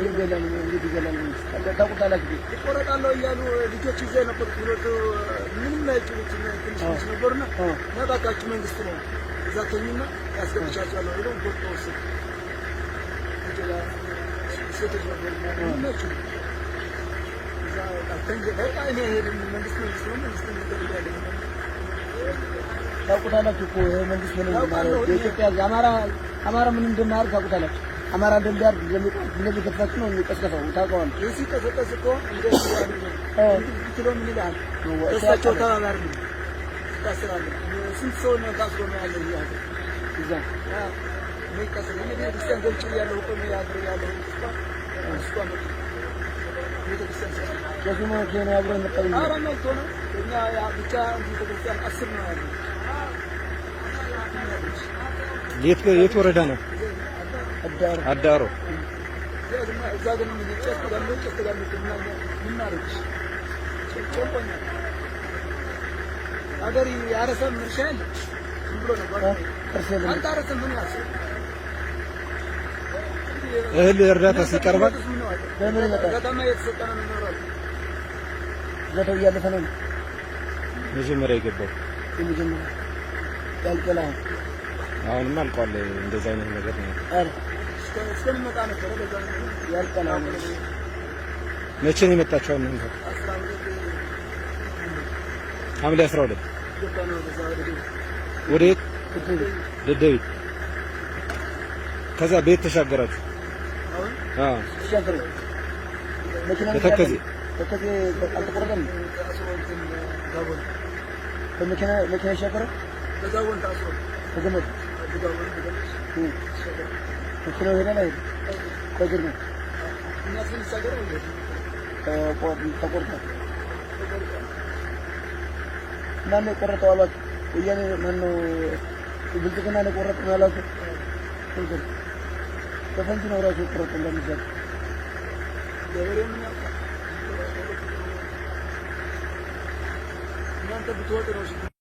ይገላል እንግዲህ ይገላል ታውቁታላችሁ ይቆረጣሉ እያሉ ልጆች ይዘው ነበር ሁለቱ ምንም አይችሉት ትንሽ ነበርና ነባካችሁ መንግስት ነው እዛተኝና ያስገብቻቸዋለሁ ብለው ወጥቶ ወሰዱ እጀላ ሴቶች ነበር ምንም እዛ ታንጀ በቃ እኔ መንግስት ነው ታውቁታላችሁ እኮ ይሄ መንግስት ነው ማለት የኢትዮጵያ አማራ ምን እንደማያርግ ታውቁታላችሁ አማራ እንደሚያርግ እንደዚህ ከተፈጽሞ ነው የሚቀስቀሰው ታውቀዋለህ እዚህ ተፈጠስ እኮ እንደዚህ ያሉ ኪሎ ምን ይላል እሳቸው ተባባሪ ነው ታስራለ ስንት ሰው ነው ታስሮ ነው ያለው ይያዝ እዛ ሚቀሰለ እንግዲህ ክርስቲያን ገልጭ ያለው እኮ ነው ያለው እሷ ነው ከዚህም ከሆነ አብረን መጣልን አራና ሆነ እኛ ያ ብቻ እንዲህ ተከታታይ 10 ነው ያለው የት ወረዳ ነው አዳሮ እዛ ግን ጨት ጋር ምን ማረች ጨቆኛ አገሪ ያረሰም ምርሻል ብሎ ነው አንተ አረሰም ምን ያሰ እህል እርዳታ ሲቀርባል ለምን ይመጣል ከተማ የተሰጠነ ነው ነው ዘተው ያለፈ ነው መጀመሪያ የገባው የመጀመሪያ ያልቀላ አሁንም አልቋል እንደዛ አይነት ነገር ነው አረ እስከሚመጣ ነበር በዛ ያልቀላ መቼ ነው የመጣችው እናንተ ሐምሌ 12 ወዴት ደደቢት ከዛ ቤት ተሻገራችሁ ተሻገሩ ተከዜ አልተቆረጠም መኪና ሻገረ በዛውን ታስሮ ተገመደ መኪናው ሄደ ላይ ቆይር ነው እናስን ሳገረ ተቆርጧል ማን ነው ቆረጠው አሏት ወያኔ ማን ነው ብልጽግና ነው ቆረጠው ያላቱ ተፈንጂ ነው ራሱ ቆረጠው እንደሚባል ገበሬው ምን ያውቃል እናንተ ብትወጡ ነው